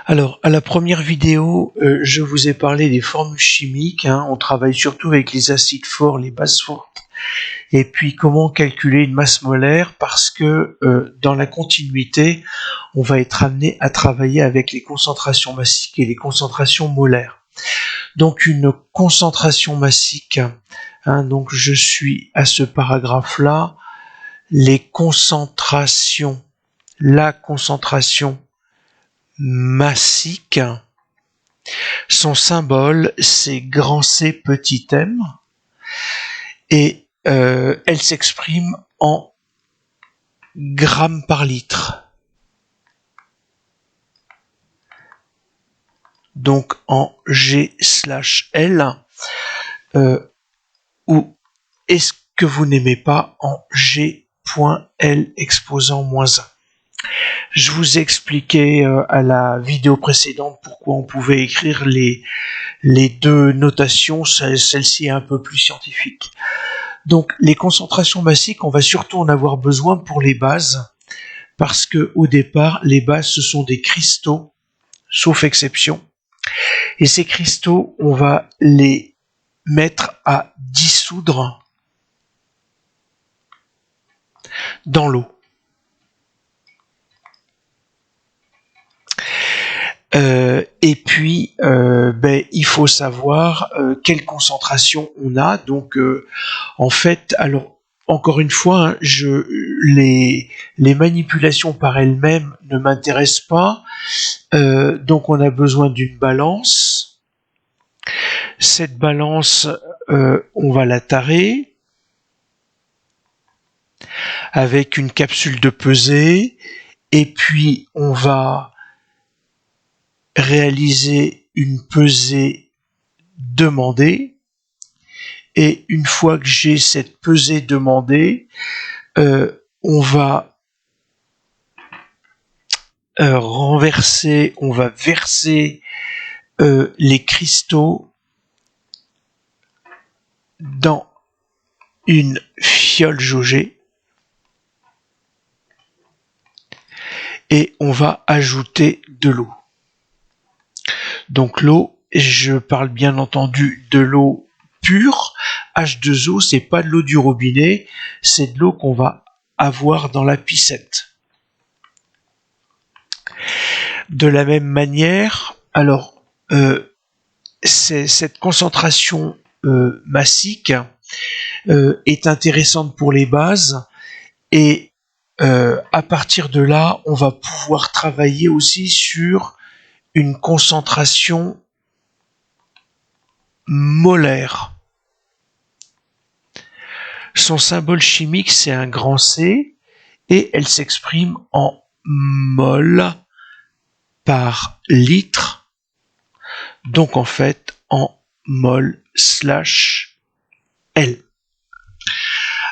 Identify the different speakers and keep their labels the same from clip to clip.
Speaker 1: Alors, à la première vidéo, je vous ai parlé des formules chimiques. On travaille surtout avec les acides forts, les bases fortes. Et puis, comment calculer une masse molaire, parce que dans la continuité, on va être amené à travailler avec les concentrations massiques et les concentrations molaires. Donc, une concentration massique, donc je suis à ce paragraphe-là, les concentrations, la concentration massique, son symbole c'est grand C petit m, et elle s'exprime en grammes par litre. Donc en G/L, ou est-ce que vous n'aimez pas en G.L exposant -1. Je vous ai expliqué à la vidéo précédente pourquoi on pouvait écrire les deux notations, celle-ci est un peu plus scientifique. Donc les concentrations massiques, on va surtout en avoir besoin pour les bases, parce que au départ, les bases ce sont des cristaux, sauf exception. Et ces cristaux, on va les mettre à dissoudre dans l'eau. Et puis, il faut savoir quelle concentration on a. Donc, en fait, alors encore une fois, les manipulations par elles-mêmes ne m'intéressent pas. Donc, on a besoin d'une balance. Cette balance, on va la tarer avec une capsule de pesée, et puis on va réaliser une pesée demandée, et une fois que j'ai cette pesée demandée, on va verser les cristaux dans une fiole jaugée, et on va ajouter de l'eau. Donc l'eau, je parle bien entendu de l'eau pure. H2O, c'est pas de l'eau du robinet, c'est de l'eau qu'on va avoir dans la piscette. De la même manière, alors cette concentration massique est intéressante pour les bases, et à partir de là, on va pouvoir travailler aussi sur une concentration molaire. Son symbole chimique, c'est un grand C, et elle s'exprime en mol par litre, donc en fait en mol/L.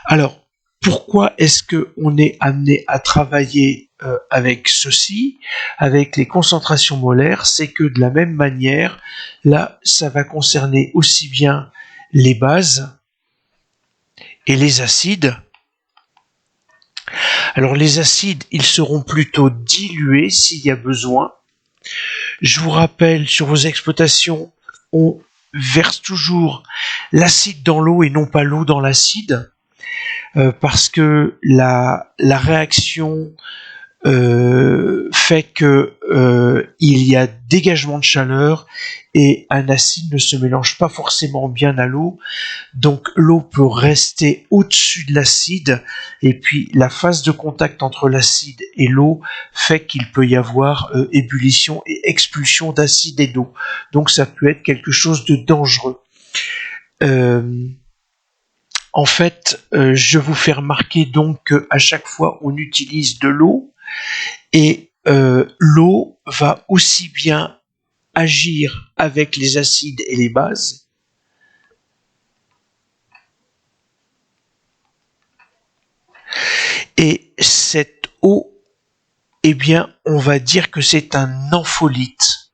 Speaker 1: Alors, pourquoi est-ce qu'on est amené à travailler avec ceci, avec les concentrations molaires? C'est que de la même manière, là, ça va concerner aussi bien les bases et les acides. Alors les acides, ils seront plutôt dilués s'il y a besoin. Je vous rappelle, sur vos exploitations, on verse toujours l'acide dans l'eau et non pas l'eau dans l'acide, parce que la réaction fait que il y a dégagement de chaleur, et un acide ne se mélange pas forcément bien à l'eau, donc l'eau peut rester au-dessus de l'acide, et puis la phase de contact entre l'acide et l'eau fait qu'il peut y avoir ébullition et expulsion d'acide et d'eau, donc ça peut être quelque chose de dangereux. En fait, je vous fais remarquer donc qu'à chaque fois on utilise de l'eau, et l'eau va aussi bien agir avec les acides et les bases, et cette eau, eh bien, on va dire que c'est un ampholyte.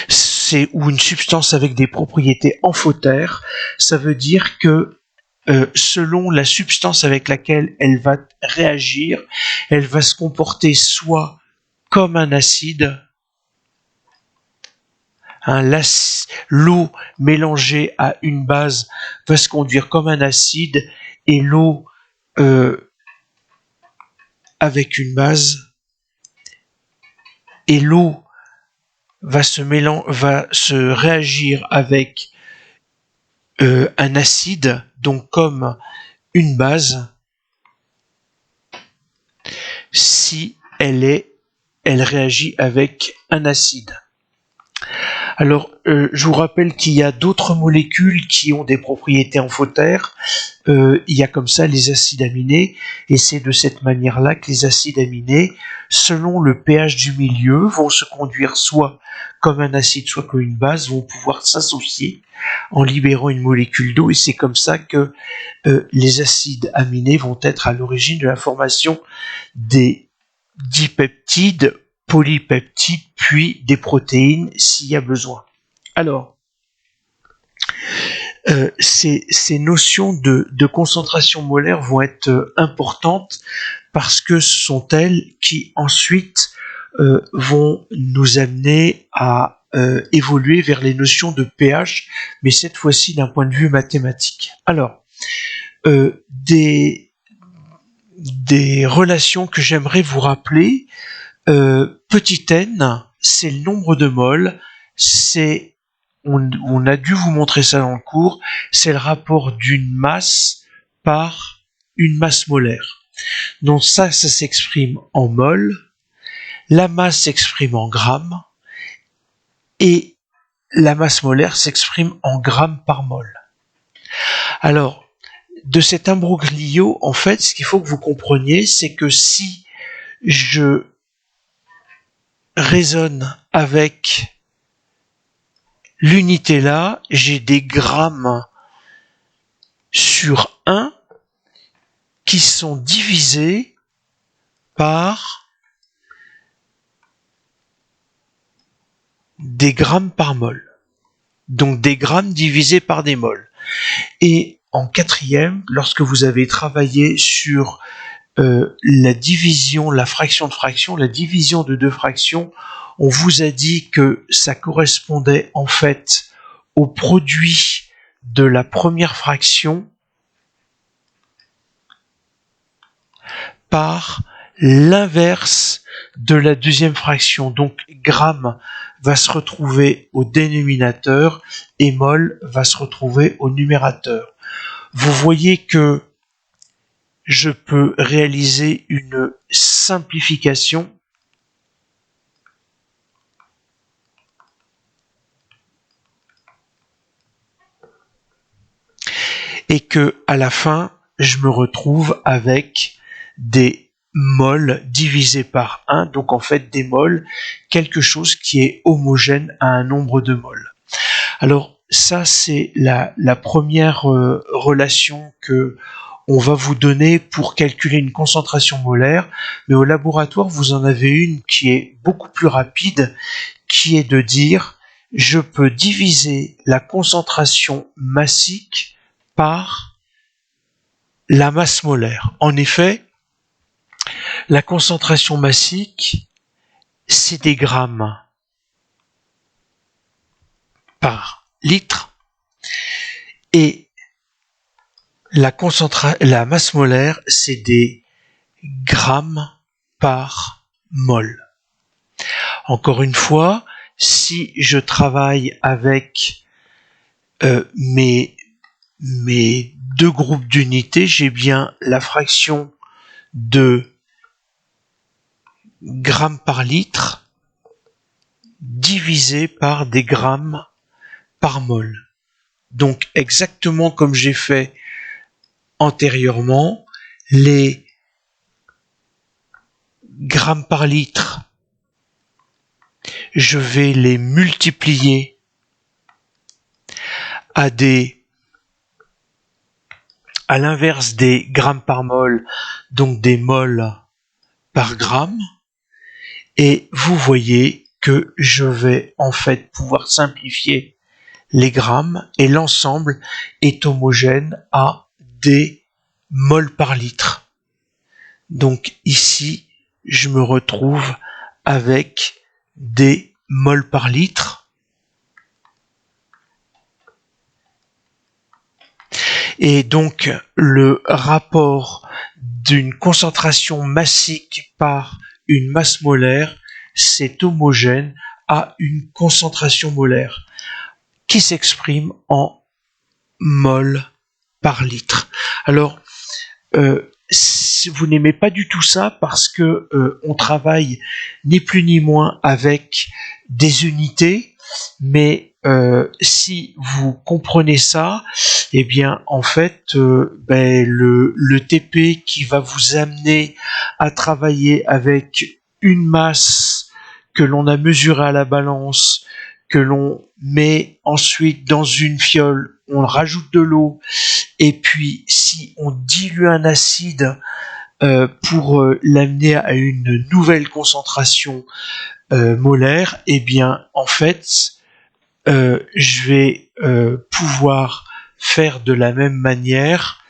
Speaker 1: C'est ou une substance avec des propriétés amphotères. Ça veut dire que selon la substance avec laquelle elle va réagir, elle va se comporter soit comme un acide. L'eau mélangée à une base va se conduire comme un acide, et l'eau avec une base, et l'eau va se réagir avec un acide, donc comme une base, si elle réagit avec un acide. Alors, je vous rappelle qu'il y a d'autres molécules qui ont des propriétés amphotères. Il y a comme ça les acides aminés, et c'est de cette manière-là que les acides aminés, selon le pH du milieu, vont se conduire soit comme un acide, soit comme une base, vont pouvoir s'associer en libérant une molécule d'eau, et c'est comme ça que les acides aminés vont être à l'origine de la formation des dipeptides, polypeptides, puis des protéines s'il y a besoin. Alors, ces notions de concentration molaire vont être importantes, parce que ce sont elles qui ensuite vont nous amener à évoluer vers les notions de pH, mais cette fois-ci d'un point de vue mathématique. Alors, des relations que j'aimerais vous rappeler. Petit n, c'est le nombre de moles, on a dû vous montrer ça dans le cours, c'est le rapport d'une masse par une masse molaire. Donc ça s'exprime en mol, la masse s'exprime en grammes, et la masse molaire s'exprime en grammes par mol. Alors, de cet imbroglio, en fait, ce qu'il faut que vous compreniez, c'est que si je raisonne avec l'unité là, j'ai des grammes sur 1 qui sont divisés par des grammes par mol. Donc des grammes divisés par des mols. Et en quatrième, lorsque vous avez travaillé sur la division, la fraction de fraction, la division de deux fractions, on vous a dit que ça correspondait en fait au produit de la première fraction par l'inverse de la deuxième fraction. Donc gramme va se retrouver au dénominateur et mol va se retrouver au numérateur. Vous voyez que je peux réaliser une simplification et que à la fin, je me retrouve avec des mols divisés par 1, donc en fait des mols, quelque chose qui est homogène à un nombre de mols. Alors ça, c'est la première relation que on va vous donner pour calculer une concentration molaire, mais au laboratoire, vous en avez une qui est beaucoup plus rapide, qui est de dire je peux diviser la concentration massique par la masse molaire. En effet, la concentration massique, c'est des grammes par litre, et la masse molaire, c'est des grammes par mol. Encore une fois, si je travaille avec mes deux groupes d'unités, j'ai bien la fraction de grammes par litre divisé par des grammes par mol. Donc exactement comme j'ai fait antérieurement, les grammes par litre, je vais les multiplier à l'inverse des grammes par mol, donc des mols par gramme, et vous voyez que je vais en fait pouvoir simplifier les grammes, et l'ensemble est homogène à des mols par litre. Donc ici, je me retrouve avec des moles par litre. Et donc, le rapport d'une concentration massique par une masse molaire, c'est homogène à une concentration molaire qui s'exprime en mol par litre. Alors, vous n'aimez pas du tout ça parce que on travaille ni plus ni moins avec des unités, mais si vous comprenez ça, eh bien en fait le TP qui va vous amener à travailler avec une masse que l'on a mesurée à la balance, que l'on met ensuite dans une fiole, on rajoute de l'eau, et puis si on dilue un acide pour l'amener à une nouvelle concentration molaire, eh bien en fait je vais pouvoir faire de la même manière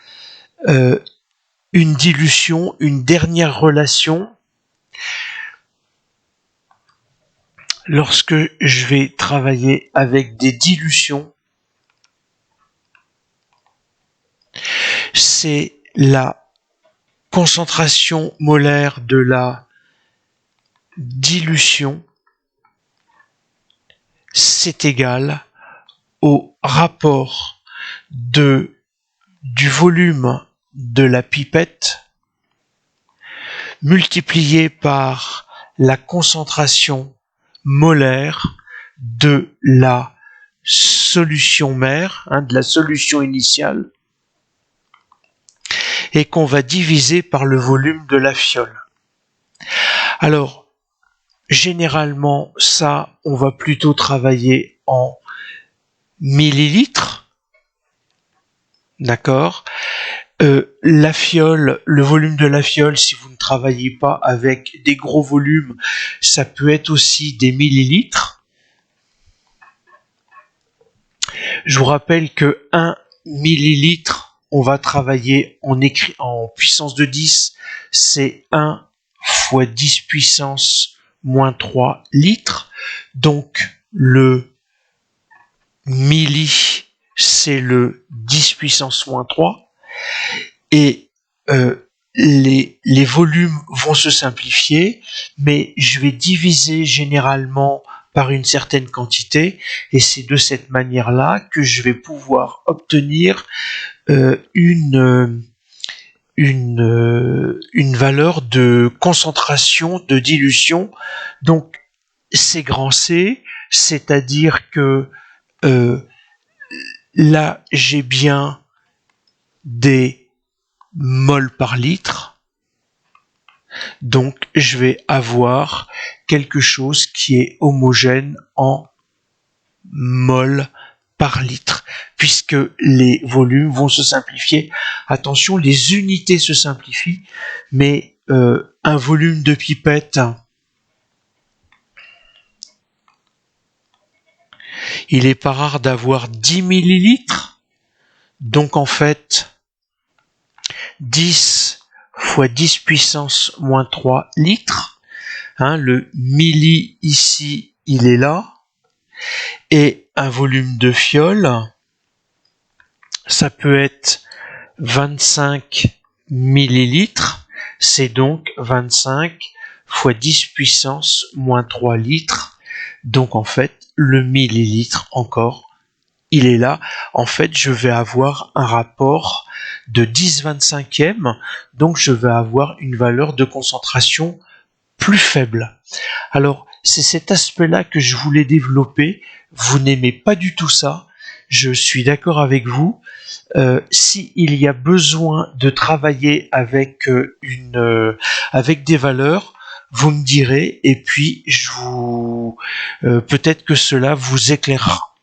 Speaker 1: une dilution, une dernière relation. Lorsque je vais travailler avec des dilutions, c'est la concentration molaire de la dilution, c'est égal au rapport du volume de la pipette multiplié par la concentration molaire de la solution mère, de la solution initiale, et qu'on va diviser par le volume de la fiole. Alors, généralement, ça, on va plutôt travailler en millilitres, d'accord ? La fiole, le volume de la fiole, si vous ne travaillez pas avec des gros volumes, ça peut être aussi des millilitres. Je vous rappelle que 1 millilitre, on va travailler en puissance de 10, c'est 1 fois 10 puissance moins 3 litres. Donc le milli, c'est le 10 puissance moins 3. Et les volumes vont se simplifier, mais je vais diviser généralement par une certaine quantité, et c'est de cette manière-là que je vais pouvoir obtenir une valeur de concentration, de dilution. Donc c'est grand C, c'est-à-dire que là j'ai bien des moles par litre, donc je vais avoir quelque chose qui est homogène en moles par litre, puisque les volumes vont se simplifier. Attention, les unités se simplifient, mais un volume de pipette, il est pas rare d'avoir 10 millilitres, donc en fait 10 fois 10 puissance moins 3 litres. Le milli ici, il est là. Et un volume de fiole, ça peut être 25 millilitres. C'est donc 25 fois 10 puissance moins 3 litres. Donc en fait, le millilitre encore, il est là. En fait, je vais avoir un rapport de 10/25e, donc je vais avoir une valeur de concentration plus faible. Alors, c'est cet aspect-là que je voulais développer. Vous n'aimez pas du tout ça, je suis d'accord avec vous. S'il y a besoin de travailler avec avec des valeurs, vous me direz, et puis peut-être que cela vous éclairera.